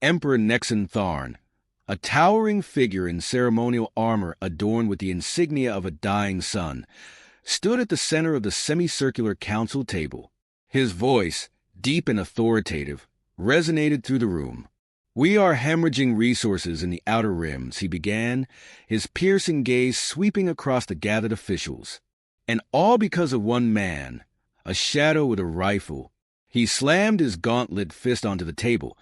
Emperor Nexon Tharn, a towering figure in ceremonial armor adorned with the insignia of a dying sun, stood at the center of the semicircular council table. His voice, deep and authoritative, resonated through the room. "We are hemorrhaging resources in the Outer Rims," he began, his piercing gaze sweeping across the gathered officials. "And all because of one man, a shadow with a rifle." He slammed his gauntlet fist onto the table,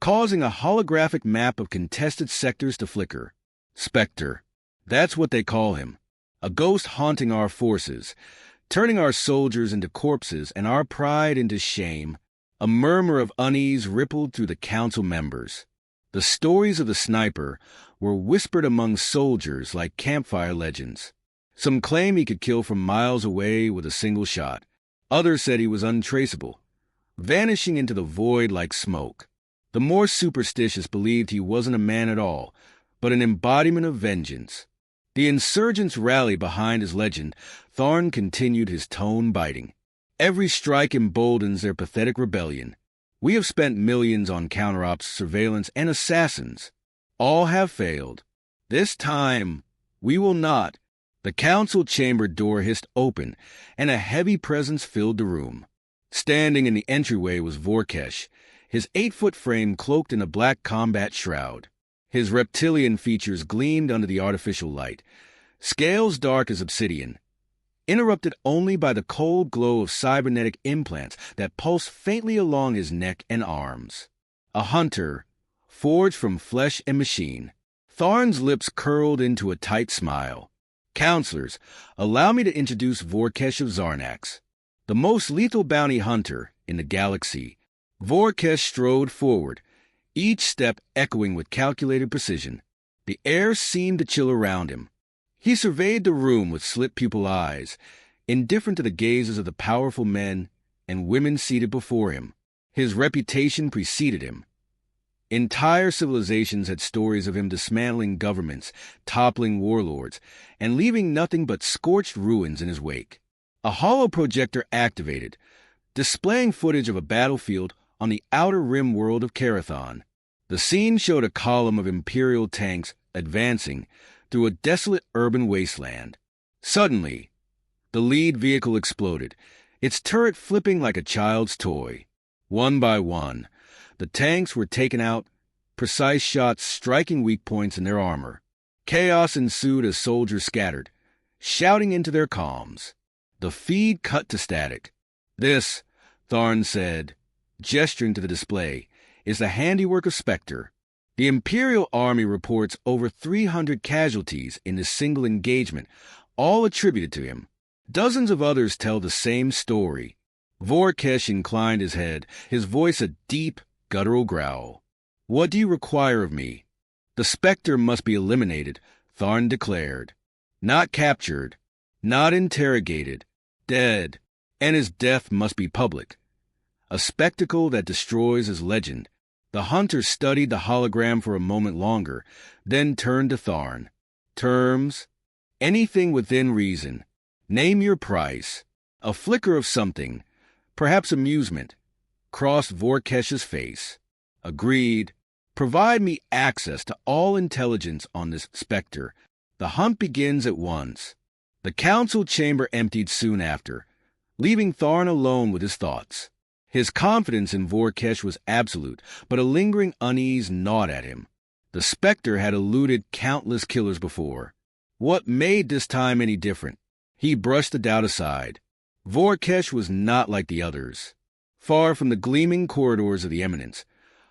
causing a holographic map of contested sectors to flicker. Spectre. That's what they call him. A ghost haunting our forces, turning our soldiers into corpses and our pride into shame. A murmur of unease rippled through the council members. The stories of the sniper were whispered among soldiers like campfire legends. Some claimed he could kill from miles away with a single shot. Others said he was untraceable, vanishing into the void like smoke. The more superstitious believed he wasn't a man at all, but an embodiment of vengeance. The insurgents rallied behind his legend. Tharn continued, his tone biting. "Every strike emboldens their pathetic rebellion. We have spent millions on counter-ops, surveillance, and assassins. All have failed. This time, we will not." The council chamber door hissed open, and a heavy presence filled the room. Standing in the entryway was Vorkesh, his 8-foot frame cloaked in a black combat shroud. His reptilian features gleamed under the artificial light, scales dark as obsidian, interrupted only by the cold glow of cybernetic implants that pulsed faintly along his neck and arms. A hunter, forged from flesh and machine. Tharn's lips curled into a tight smile. "Counselors, allow me to introduce Vorkesh of Zarnax, the most lethal bounty hunter in the galaxy." Vorkesh strode forward, each step echoing with calculated precision. The air seemed to chill around him. He surveyed the room with slit-pupil eyes, indifferent to the gazes of the powerful men and women seated before him. His reputation preceded him. Entire civilizations had stories of him dismantling governments, toppling warlords, and leaving nothing but scorched ruins in his wake. A holoprojector activated, displaying footage of a battlefield on the outer rim world of Carathon. The scene showed a column of Imperial tanks advancing through a desolate urban wasteland. Suddenly, the lead vehicle exploded, its turret flipping like a child's toy. One by one, the tanks were taken out, precise shots striking weak points in their armor. Chaos ensued as soldiers scattered, shouting into their comms. The feed cut to static. "This," Tharn said, gesturing to the display, "is the handiwork of Spectre. The Imperial Army reports over 300 casualties in this single engagement, all attributed to him. Dozens of others tell the same story." Vorkesh inclined his head, his voice a deep, guttural growl. "What do you require of me?" "The Spectre must be eliminated," Tharn declared. "Not captured, not interrogated, dead. And his death must be public. A spectacle that destroys his legend." The hunter studied the hologram for a moment longer, then turned to Tharn. "Terms? Anything within reason. Name your price." A flicker of something, perhaps amusement, crossed Vorkesh's face. "Agreed. Provide me access to all intelligence on this Spectre. The hunt begins at once." The council chamber emptied soon after, leaving Tharn alone with his thoughts. His confidence in Vorkesh was absolute, but a lingering unease gnawed at him. The Spectre had eluded countless killers before. What made this time any different? He brushed the doubt aside. Vorkesh was not like the others. Far from the gleaming corridors of the Eminence,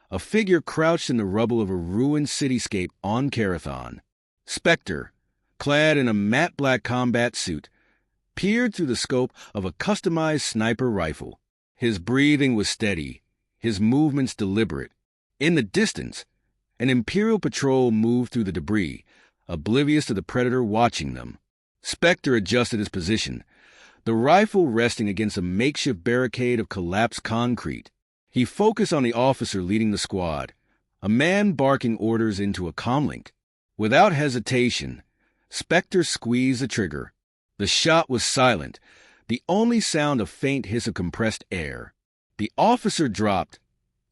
a figure crouched in the rubble of a ruined cityscape on Carathon. Spectre, clad in a matte black combat suit, peered through the scope of a customized sniper rifle. His breathing was steady, his movements deliberate. In the distance, an Imperial patrol moved through the debris, oblivious to the Predator watching them. Spectre adjusted his position, the rifle resting against a makeshift barricade of collapsed concrete. He focused on the officer leading the squad, a man barking orders into a comlink. Without hesitation, Spectre squeezed the trigger. The shot was silent, the only sound a faint hiss of compressed air. The officer dropped,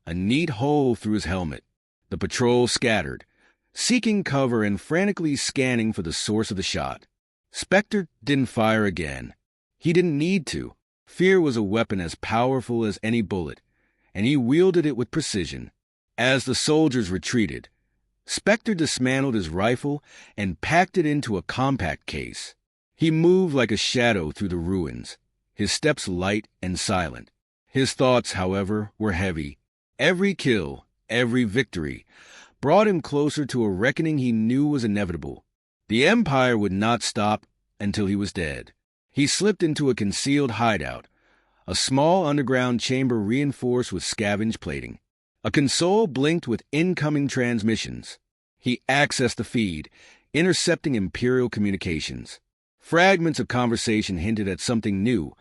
a neat hole through his helmet. The patrol scattered, seeking cover and frantically scanning for the source of the shot. Spectre didn't fire again. He didn't need to. Fear was a weapon as powerful as any bullet, and he wielded it with precision. As the soldiers retreated, Spectre dismantled his rifle and packed it into a compact case. He moved like a shadow through the ruins, his steps light and silent. His thoughts, however, were heavy. Every kill, every victory, brought him closer to a reckoning he knew was inevitable. The Empire would not stop until he was dead. He slipped into a concealed hideout, a small underground chamber reinforced with scavenge plating. A console blinked with incoming transmissions. He accessed the feed, intercepting Imperial communications. Fragments of conversation hinted at something new,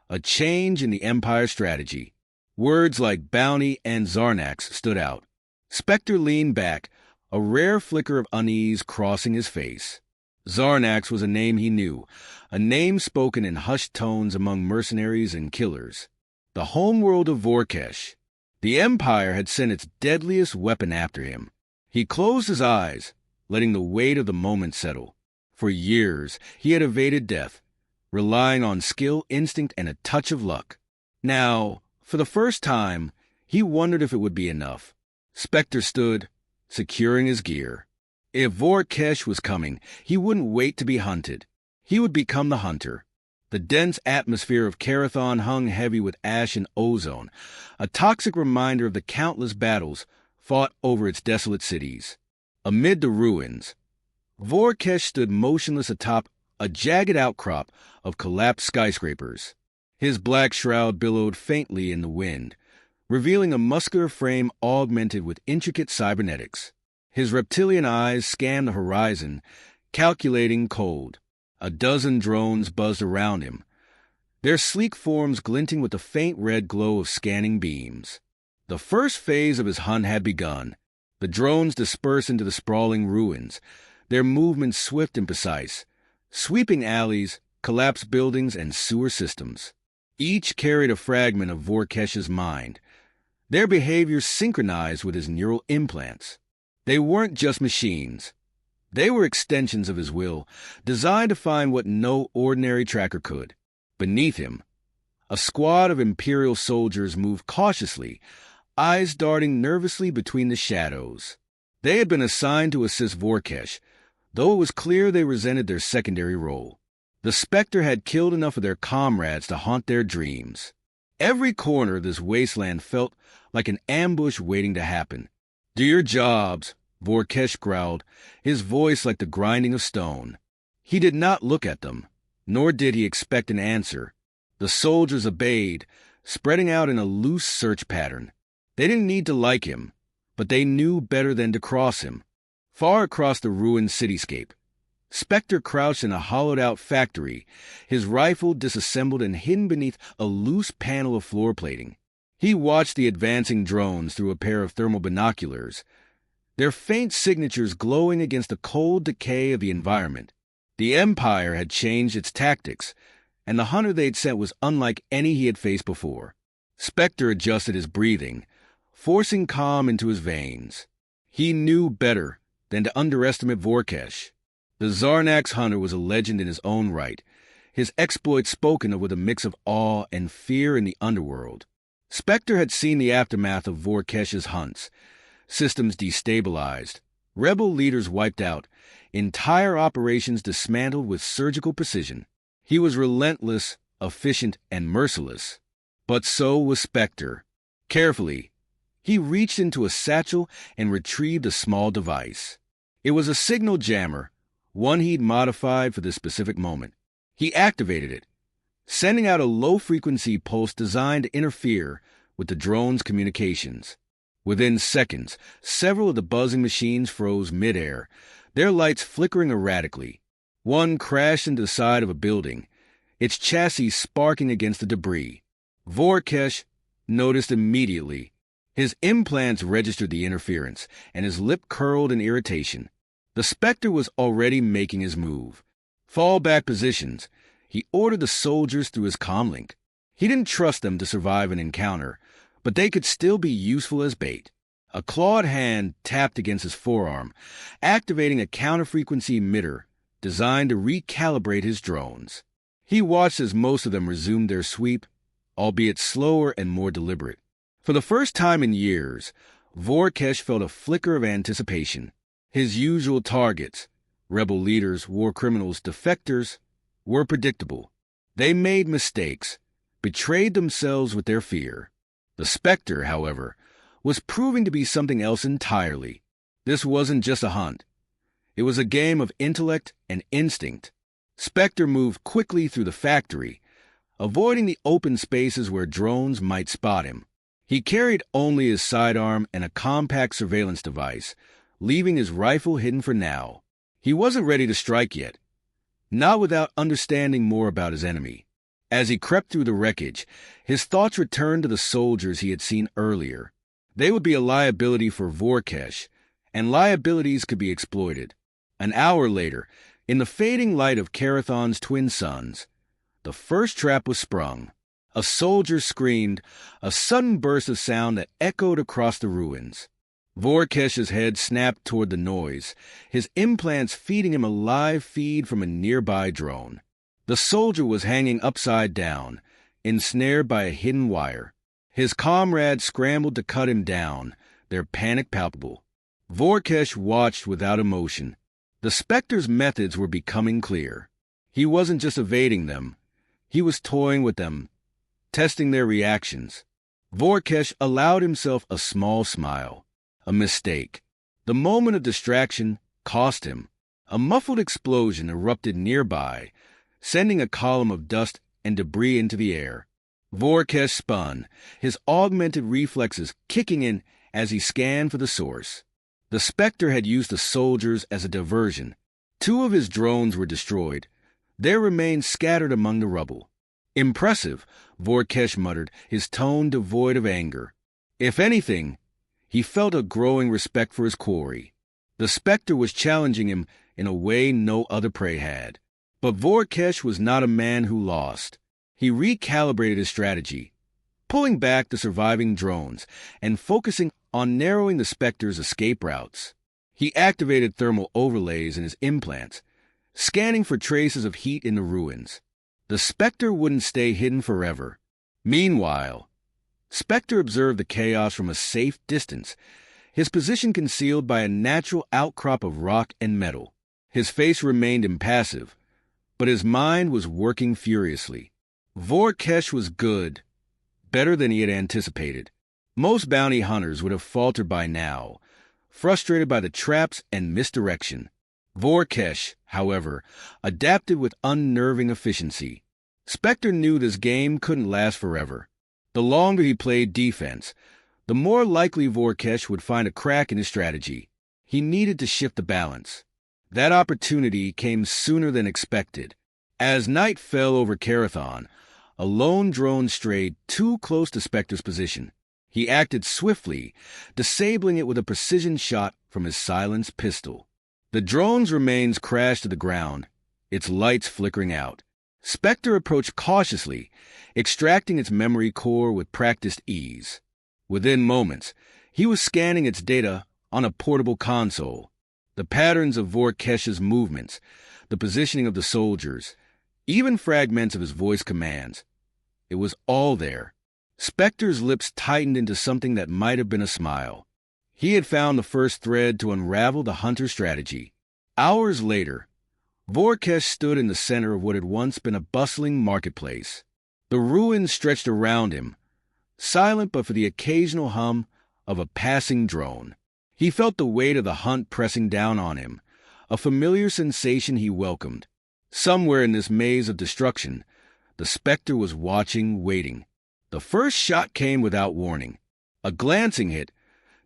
a change in the Empire's strategy. Words like bounty and Zarnax stood out. Spectre leaned back, a rare flicker of unease crossing his face. Zarnax was a name he knew, a name spoken in hushed tones among mercenaries and killers. The homeworld of Vorkesh. The Empire had sent its deadliest weapon after him. He closed his eyes, letting the weight of the moment settle. For years, he had evaded death, relying on skill, instinct, and a touch of luck. Now, for the first time, he wondered if it would be enough. Spectre stood, securing his gear. If Vorkesh was coming, he wouldn't wait to be hunted. He would become the hunter. The dense atmosphere of Carathon hung heavy with ash and ozone, a toxic reminder of the countless battles fought over its desolate cities. Amid the ruins, Vorkesh stood motionless atop a jagged outcrop of collapsed skyscrapers. His black shroud billowed faintly in the wind, revealing a muscular frame augmented with intricate cybernetics. His reptilian eyes scanned the horizon, calculating cold. A dozen drones buzzed around him, their sleek forms glinting with the faint red glow of scanning beams. The first phase of his hunt had begun. The drones dispersed into the sprawling ruins, their movements swift and precise, sweeping alleys, collapsed buildings, and sewer systems. Each carried a fragment of Vorkesh's mind, their behavior synchronized with his neural implants. They weren't just machines. They were extensions of his will, designed to find what no ordinary tracker could. Beneath him, a squad of Imperial soldiers moved cautiously, eyes darting nervously between the shadows. They had been assigned to assist Vorkesh, though it was clear they resented their secondary role. The Spectre had killed enough of their comrades to haunt their dreams. Every corner of this wasteland felt like an ambush waiting to happen. "Do your jobs," Vorkesh growled, his voice like the grinding of stone. He did not look at them, nor did he expect an answer. The soldiers obeyed, spreading out in a loose search pattern. They didn't need to like him, but they knew better than to cross him. Far across the ruined cityscape, Spectre crouched in a hollowed-out factory, his rifle disassembled and hidden beneath a loose panel of floor plating. He watched the advancing drones through a pair of thermal binoculars, their faint signatures glowing against the cold decay of the environment. The Empire had changed its tactics, and the hunter they'd sent was unlike any he had faced before. Spectre adjusted his breathing, forcing calm into his veins. He knew better than to underestimate Vorkesh. The Zarnax hunter was a legend in his own right, his exploits spoken of with a mix of awe and fear in the underworld. Spectre had seen the aftermath of Vorkesh's hunts. Systems destabilized, rebel leaders wiped out, entire operations dismantled with surgical precision. He was relentless, efficient, and merciless. But so was Spectre. Carefully, he reached into a satchel and retrieved a small device. It was a signal jammer, one he'd modified for this specific moment. He activated it, sending out a low-frequency pulse designed to interfere with the drone's communications. Within seconds, several of the buzzing machines froze midair, their lights flickering erratically. One crashed into the side of a building, its chassis sparking against the debris. Vorkesh noticed immediately. His implants registered the interference, and his lip curled in irritation. The Spectre was already making his move. Fall back positions, he ordered the soldiers through his comlink. He didn't trust them to survive an encounter, but they could still be useful as bait. A clawed hand tapped against his forearm, activating a counter-frequency emitter designed to recalibrate his drones. He watched as most of them resumed their sweep, albeit slower and more deliberate. For the first time in years, Vorkesh felt a flicker of anticipation. His usual targets, rebel leaders, war criminals, defectors, were predictable. They made mistakes, betrayed themselves with their fear. The Spectre, however, was proving to be something else entirely. This wasn't just a hunt. It was a game of intellect and instinct. Spectre moved quickly through the factory, avoiding the open spaces where drones might spot him. He carried only his sidearm and a compact surveillance device, leaving his rifle hidden for now. He wasn't ready to strike yet, not without understanding more about his enemy. As he crept through the wreckage, his thoughts returned to the soldiers he had seen earlier. They would be a liability for Vorkesh, and liabilities could be exploited. An hour later, in the fading light of Karathon's twin suns, the first trap was sprung. A soldier screamed, a sudden burst of sound that echoed across the ruins. Vorkesh's head snapped toward the noise, his implants feeding him a live feed from a nearby drone. The soldier was hanging upside down, ensnared by a hidden wire. His comrades scrambled to cut him down, their panic palpable. Vorkesh watched without emotion. The Spectre's methods were becoming clear. He wasn't just evading them. He was toying with them, testing their reactions. Vorkesh allowed himself a small smile. A mistake. The moment of distraction cost him. A muffled explosion erupted nearby, sending a column of dust and debris into the air. Vorkesh spun, his augmented reflexes kicking in as he scanned for the source. The Spectre had used the soldiers as a diversion. 2 of his drones were destroyed. There remained scattered among the rubble. Impressive, Vorkesh muttered, his tone devoid of anger. If anything, he felt a growing respect for his quarry. The Spectre was challenging him in a way no other prey had. But Vorkesh was not a man who lost. He recalibrated his strategy, pulling back the surviving drones and focusing on narrowing the Spectre's escape routes. He activated thermal overlays in his implants, scanning for traces of heat in the ruins. The Spectre wouldn't stay hidden forever. Meanwhile, Spectre observed the chaos from a safe distance, his position concealed by a natural outcrop of rock and metal. His face remained impassive, but his mind was working furiously. Vorkesh was good, better than he had anticipated. Most bounty hunters would have faltered by now, frustrated by the traps and misdirection. Vorkesh, however, adapted with unnerving efficiency. Spectre knew this game couldn't last forever. The longer he played defense, the more likely Vorkesh would find a crack in his strategy. He needed to shift the balance. That opportunity came sooner than expected. As night fell over Karathon, a lone drone strayed too close to Spectre's position. He acted swiftly, disabling it with a precision shot from his silenced pistol. The drone's remains crashed to the ground, its lights flickering out. Spectre approached cautiously, extracting its memory core with practiced ease. Within moments, he was scanning its data on a portable console. The patterns of Vorkesh's movements, the positioning of the soldiers, even fragments of his voice commands. It was all there. Spectre's lips tightened into something that might have been a smile. He had found the first thread to unravel the hunter's strategy. Hours later, Vorkesh stood in the center of what had once been a bustling marketplace. The ruins stretched around him, silent but for the occasional hum of a passing drone. He felt the weight of the hunt pressing down on him, a familiar sensation he welcomed. Somewhere in this maze of destruction, the Spectre was watching, waiting. The first shot came without warning. A glancing hit,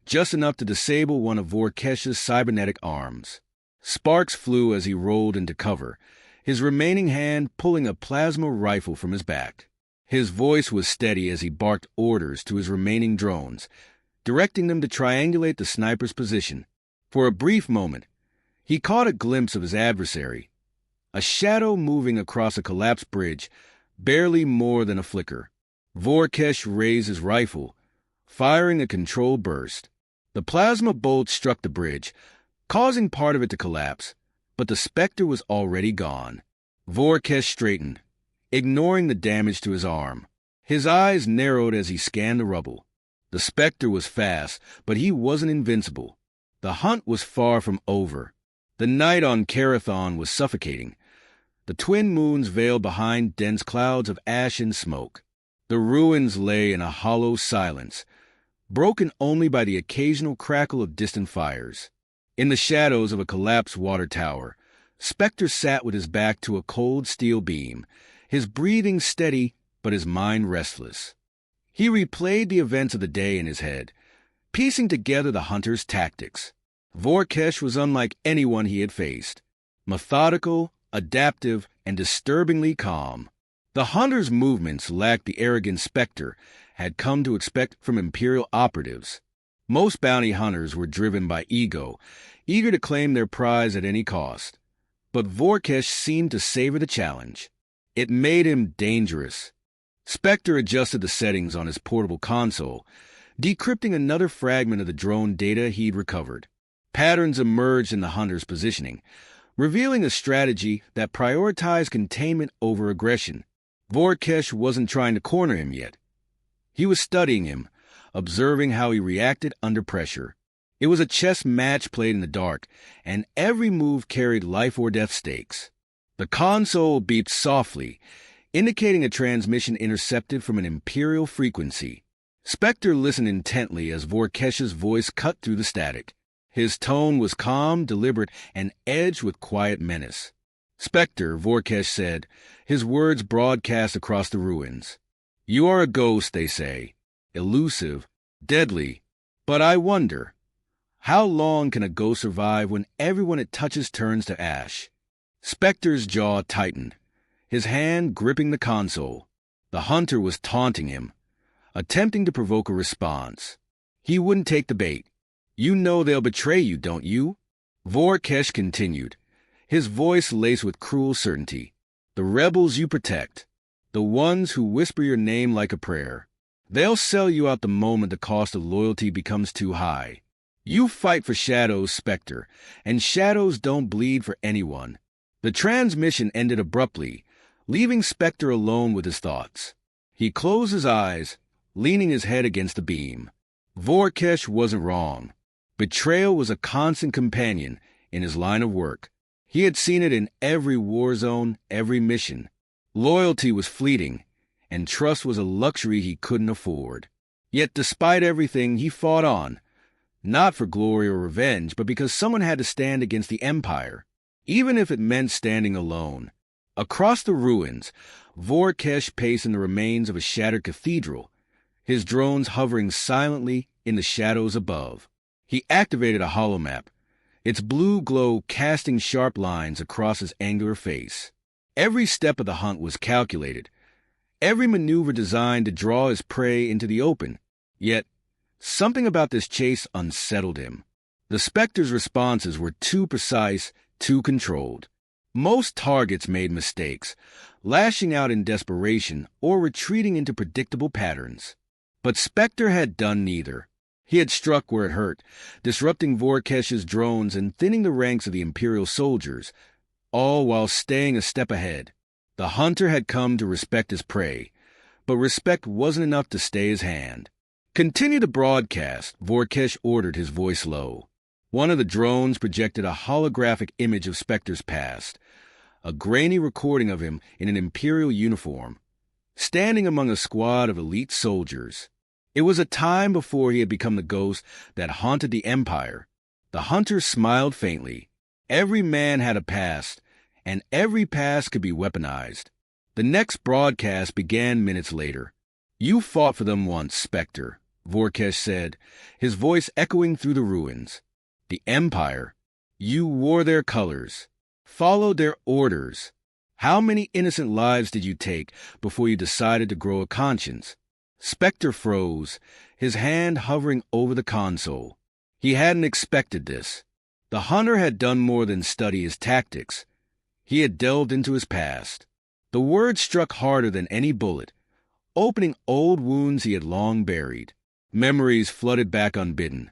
just enough to disable one of Vorkesh's cybernetic arms. Sparks flew as he rolled into cover, his remaining hand pulling a plasma rifle from his back. His voice was steady as he barked orders to his remaining drones, directing them to triangulate the sniper's position. For a brief moment, he caught a glimpse of his adversary, a shadow moving across a collapsed bridge, barely more than a flicker. Vorkesh raised his rifle, firing a controlled burst. The plasma bolt struck the bridge, causing part of it to collapse, but the Spectre was already gone. Vorkesh straightened, ignoring the damage to his arm. His eyes narrowed as he scanned the rubble. The Spectre was fast, but he wasn't invincible. The hunt was far from over. The night on Carathon was suffocating. The twin moons veiled behind dense clouds of ash and smoke. The ruins lay in a hollow silence, broken only by the occasional crackle of distant fires. In the shadows of a collapsed water tower, Spectre sat with his back to a cold steel beam, his breathing steady but his mind restless. He replayed the events of the day in his head, piecing together the hunter's tactics. Vorkesh was unlike anyone he had faced. Methodical, adaptive, and disturbingly calm. The hunter's movements lacked the arrogant Spectre had come to expect from Imperial operatives. Most bounty hunters were driven by ego, eager to claim their prize at any cost. But Vorkesh seemed to savor the challenge. It made him dangerous. Spectre adjusted the settings on his portable console, decrypting another fragment of the drone data he'd recovered. Patterns emerged in the hunter's positioning, revealing a strategy that prioritized containment over aggression. Vorkesh wasn't trying to corner him yet. He was studying him, observing how he reacted under pressure. It was a chess match played in the dark, and every move carried life or death stakes. The console beeped softly, indicating a transmission intercepted from an Imperial frequency. Spectre listened intently as Vorkesh's voice cut through the static. His tone was calm, deliberate, and edged with quiet menace. "Spectre," Vorkesh said, his words broadcast across the ruins. "You are a ghost, they say. Elusive, deadly. But I wonder, how long can a ghost survive when everyone it touches turns to ash?" Spectre's jaw tightened, his hand gripping the console. The hunter was taunting him, attempting to provoke a response. He wouldn't take the bait. "You know they'll betray you, don't you?" Vorkesh continued, his voice laced with cruel certainty. "The rebels you protect, the ones who whisper your name like a prayer. They'll sell you out the moment the cost of loyalty becomes too high. You fight for shadows, Spectre, and shadows don't bleed for anyone." The transmission ended abruptly, leaving Spectre alone with his thoughts. He closed his eyes, leaning his head against the beam. Vorkesh wasn't wrong. Betrayal was a constant companion in his line of work. He had seen it in every war zone, every mission. Loyalty was fleeting, and trust was a luxury he couldn't afford. Yet despite everything, he fought on, not for glory or revenge, but because someone had to stand against the Empire, even if it meant standing alone. Across the ruins, Vorkesh paced in the remains of a shattered cathedral, his drones hovering silently in the shadows above. He activated a holomap, its blue glow casting sharp lines across his angular face. Every step of the hunt was calculated, every maneuver designed to draw his prey into the open. Yet, something about this chase unsettled him. The Spectre's responses were too precise, too controlled. Most targets made mistakes, lashing out in desperation or retreating into predictable patterns. But Spectre had done neither. He had struck where it hurt, disrupting Vorkesh's drones and thinning the ranks of the Imperial soldiers, all while staying a step ahead. The hunter had come to respect his prey, but respect wasn't enough to stay his hand. "Continue the broadcast," Vorkesh ordered, his voice low. One of the drones projected a holographic image of Spectre's past, a grainy recording of him in an Imperial uniform, standing among a squad of elite soldiers. It was a time before he had become the ghost that haunted the Empire. The hunter smiled faintly. Every man had a past, and every past could be weaponized. The next broadcast began minutes later. "You fought for them once, Spectre," Vorkesh said, his voice echoing through the ruins. "The Empire. You wore their colors, followed their orders. How many innocent lives did you take before you decided to grow a conscience?" Spectre froze, his hand hovering over the console. He hadn't expected this. The hunter had done more than study his tactics. He had delved into his past. The words struck harder than any bullet, opening old wounds he had long buried. Memories flooded back unbidden.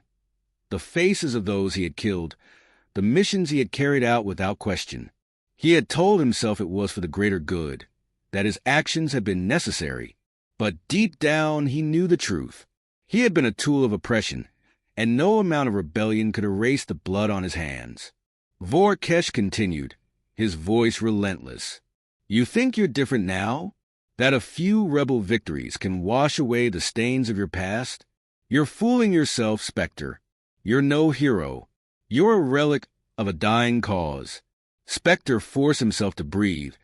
the faces of those he had killed, the missions he had carried out without question. He had told himself it was for the greater good, that his actions had been necessary, but deep down he knew the truth. He had been a tool of oppression, and no amount of rebellion could erase the blood on his hands. Vorkesh continued, his voice relentless. You think you're different now? That a few rebel victories can wash away the stains of your past? You're fooling yourself, Spectre. You're no hero. You're a relic of a dying cause. Spectre forced himself to breathe,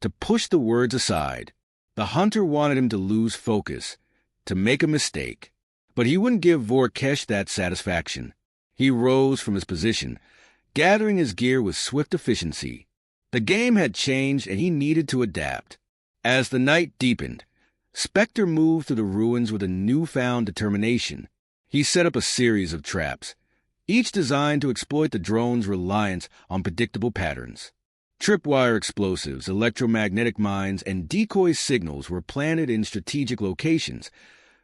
to push the words aside. The hunter wanted him to lose focus, to make a mistake. But he wouldn't give Vorkesh that satisfaction. He rose from his position, gathering his gear with swift efficiency. The game had changed and he needed to adapt. As the night deepened, Spectre moved through the ruins with a newfound determination. He set up a series of traps, each designed to exploit the drone's reliance on predictable patterns. Tripwire explosives, electromagnetic mines, and decoy signals were planted in strategic locations,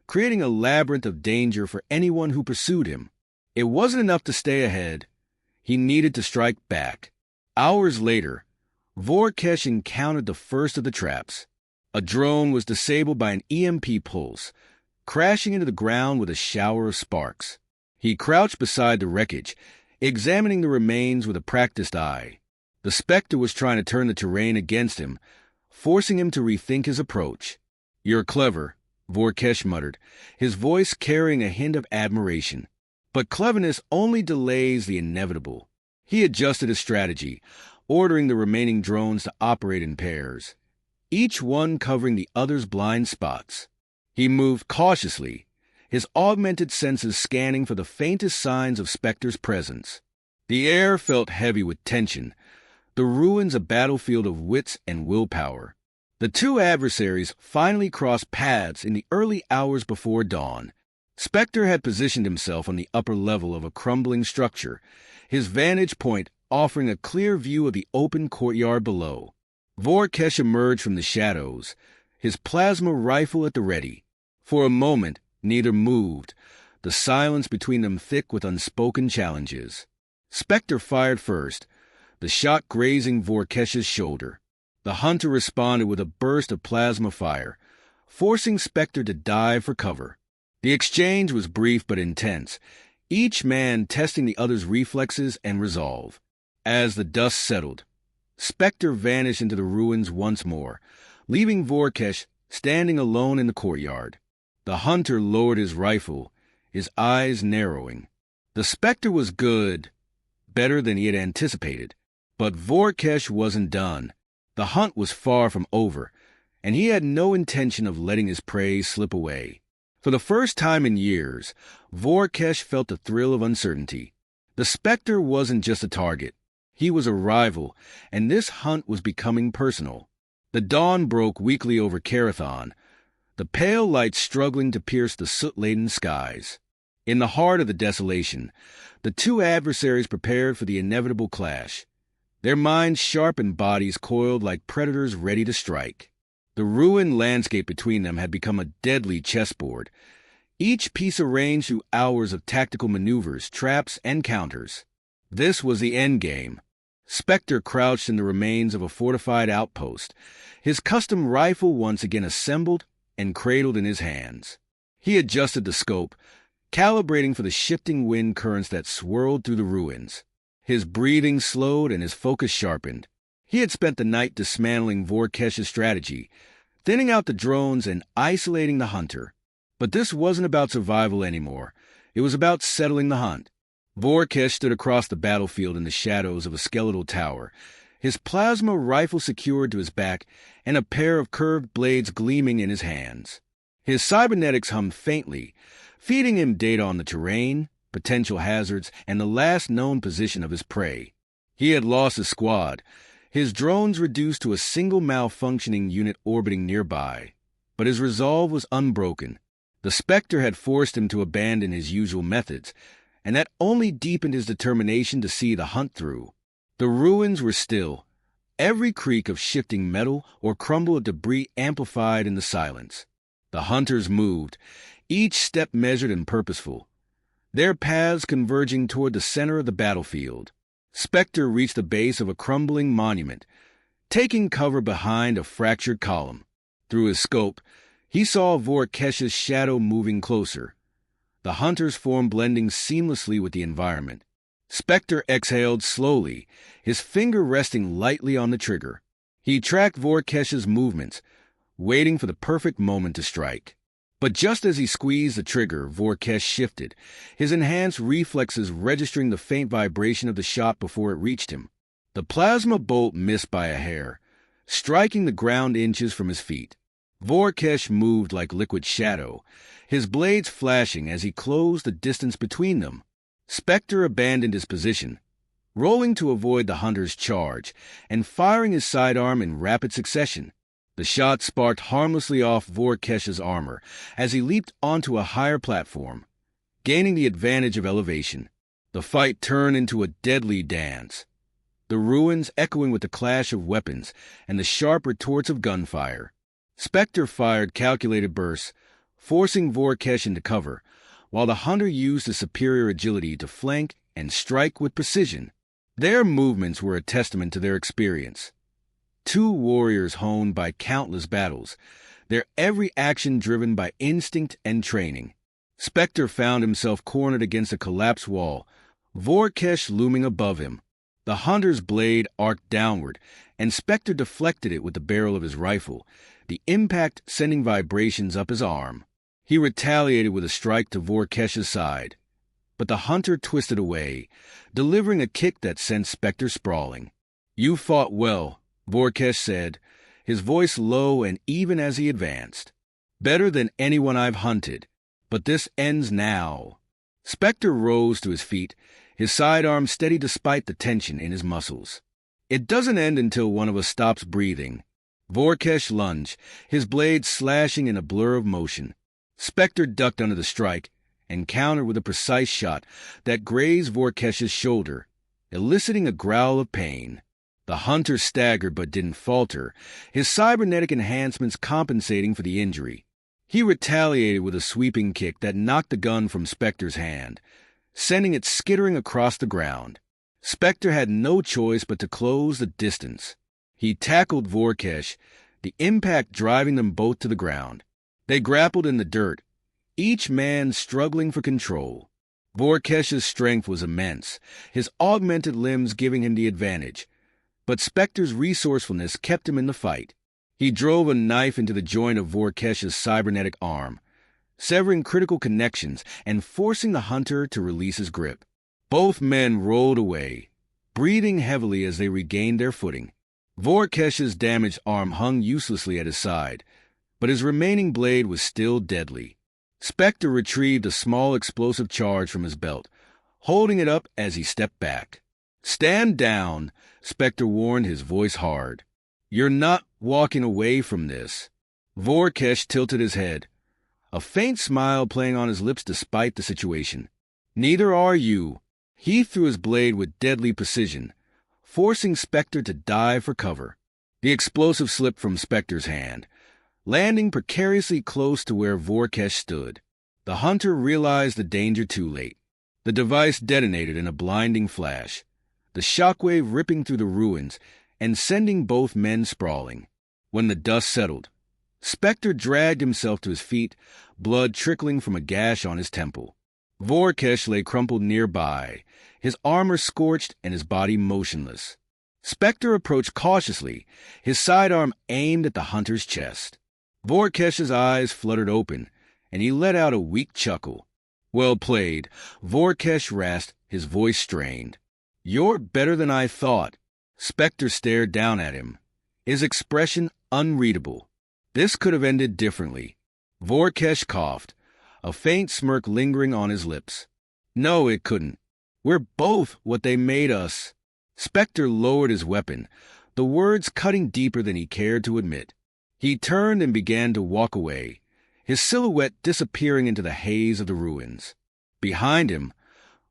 creating a labyrinth of danger for anyone who pursued him. It wasn't enough to stay ahead. He needed to strike back. Hours later, Vorkesh encountered the first of the traps. A drone was disabled by an EMP pulse, crashing into the ground with a shower of sparks. He crouched beside the wreckage, examining the remains with a practiced eye. The Spectre was trying to turn the terrain against him, forcing him to rethink his approach. You're clever, Vorkesh muttered, his voice carrying a hint of admiration. But cleverness only delays the inevitable. He adjusted his strategy, ordering the remaining drones to operate in pairs, each one covering the other's blind spots. He moved cautiously, his augmented senses scanning for the faintest signs of Spectre's presence. The air felt heavy with tension, the ruins a battlefield of wits and willpower. The two adversaries finally crossed paths in the early hours before dawn. Spectre had positioned himself on the upper level of a crumbling structure, his vantage point offering a clear view of the open courtyard below. Vorkesh emerged from the shadows, his plasma rifle at the ready. For a moment, neither moved, the silence between them thick with unspoken challenges. Spectre fired first, the shot grazing Vorkesh's shoulder. The hunter responded with a burst of plasma fire, forcing Spectre to dive for cover. The exchange was brief but intense, each man testing the other's reflexes and resolve. As the dust settled, Spectre vanished into the ruins once more, leaving Vorkesh standing alone in the courtyard. The hunter lowered his rifle, his eyes narrowing. The Spectre was good, better than he had anticipated. But Vorkesh wasn't done. The hunt was far from over, and he had no intention of letting his prey slip away. For the first time in years, Vorkesh felt the thrill of uncertainty. The Spectre wasn't just a target. He was a rival, and this hunt was becoming personal. The dawn broke weakly over Karathon, the pale light struggling to pierce the soot-laden skies. In the heart of the desolation, the two adversaries prepared for the inevitable clash. Their minds sharp and bodies coiled like predators ready to strike. The ruined landscape between them had become a deadly chessboard, each piece arranged through hours of tactical maneuvers, traps, and counters. This was the endgame. Spectre crouched in the remains of a fortified outpost, his custom rifle once again assembled and cradled in his hands. He adjusted the scope, calibrating for the shifting wind currents that swirled through the ruins. His breathing slowed and his focus sharpened. He had spent the night dismantling Vorkesh's strategy, thinning out the drones and isolating the hunter. But this wasn't about survival anymore. It was about settling the hunt. Vorkesh stood across the battlefield in the shadows of a skeletal tower, his plasma rifle secured to his back and a pair of curved blades gleaming in his hands. His cybernetics hummed faintly, feeding him data on the terrain, potential hazards, and the last known position of his prey. He had lost his squad, his drones reduced to a single malfunctioning unit orbiting nearby. But his resolve was unbroken. The Spectre had forced him to abandon his usual methods, and that only deepened his determination to see the hunt through. The ruins were still, every creak of shifting metal or crumble of debris amplified in the silence. The hunters moved, each step measured and purposeful. their paths converging toward the center of the battlefield. Spectre reached the base of a crumbling monument, taking cover behind a fractured column. Through his scope, he saw Vorkesh's shadow moving closer, the hunter's form blending seamlessly with the environment. Spectre exhaled slowly, his finger resting lightly on the trigger. He tracked Vorkesh's movements, waiting for the perfect moment to strike. But just as he squeezed the trigger, Vorkesh shifted, his enhanced reflexes registering the faint vibration of the shot before it reached him. The plasma bolt missed by a hair, striking the ground inches from his feet. Vorkesh moved like liquid shadow, his blades flashing as he closed the distance between them. Spectre abandoned his position, rolling to avoid the hunter's charge, and firing his sidearm in rapid succession. The shot sparked harmlessly off Vorkesh's armor as he leaped onto a higher platform, gaining the advantage of elevation. The fight turned into a deadly dance, the ruins echoing with the clash of weapons and the sharp retorts of gunfire. Spectre fired calculated bursts, forcing Vorkesh into cover, while the hunter used his superior agility to flank and strike with precision. Their movements were a testament to their experience. Two warriors honed by countless battles, their every action driven by instinct and training. Spectre found himself cornered against a collapsed wall, Vorkesh looming above him. The hunter's blade arced downward, and Spectre deflected it with the barrel of his rifle, the impact sending vibrations up his arm. He retaliated with a strike to Vorkesh's side, but the hunter twisted away, delivering a kick that sent Spectre sprawling. "You fought well," Vorkesh said, his voice low and even as he advanced. "Better than anyone I've hunted, but this ends now." Spectre rose to his feet, his sidearm steady despite the tension in his muscles. "It doesn't end until one of us stops breathing." Vorkesh lunged, his blade slashing in a blur of motion. Spectre ducked under the strike and countered with a precise shot that grazed Vorkesh's shoulder, eliciting a growl of pain. The hunter staggered but didn't falter, his cybernetic enhancements compensating for the injury. He retaliated with a sweeping kick that knocked the gun from Spectre's hand, sending it skittering across the ground. Spectre had no choice but to close the distance. He tackled Vorkesh, the impact driving them both to the ground. They grappled in the dirt, each man struggling for control. Vorkesh's strength was immense, his augmented limbs giving him the advantage, but Spectre's resourcefulness kept him in the fight. He drove a knife into the joint of Vorkesh's cybernetic arm, severing critical connections and forcing the hunter to release his grip. Both men rolled away, breathing heavily as they regained their footing. Vorkesh's damaged arm hung uselessly at his side, but his remaining blade was still deadly. Spectre retrieved a small explosive charge from his belt, holding it up as he stepped back. "Stand down," Spectre warned, his voice hard. "You're not walking away from this." Vorkesh tilted his head, a faint smile playing on his lips despite the situation. "Neither are you." He threw his blade with deadly precision, forcing Spectre to dive for cover. The explosive slipped from Spectre's hand, landing precariously close to where Vorkesh stood. The hunter realized the danger too late. The device detonated in a blinding flash, the shockwave ripping through the ruins and sending both men sprawling. When the dust settled, Spectre dragged himself to his feet, blood trickling from a gash on his temple. Vorkesh lay crumpled nearby, his armor scorched and his body motionless. Spectre approached cautiously, his sidearm aimed at the hunter's chest. Vorkesh's eyes fluttered open, and he let out a weak chuckle. "Well played," Vorkesh rasped, his voice strained. "You're better than I thought." Spectre stared down at him, his expression unreadable. This could have ended differently. Vorkesh coughed, a faint smirk lingering on his lips. "No, it couldn't. We're both what they made us." Spectre lowered his weapon, the words cutting deeper than he cared to admit. He turned and began to walk away, his silhouette disappearing into the haze of the ruins. Behind him,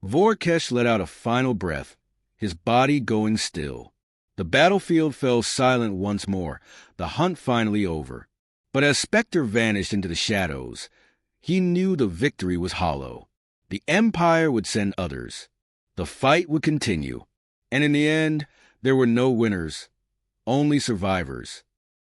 Vorkesh let out a final breath, his body going still. The battlefield fell silent once more, the hunt finally over. But as Spectre vanished into the shadows, he knew the victory was hollow. The Empire would send others. The fight would continue. And in the end, there were no winners, only survivors.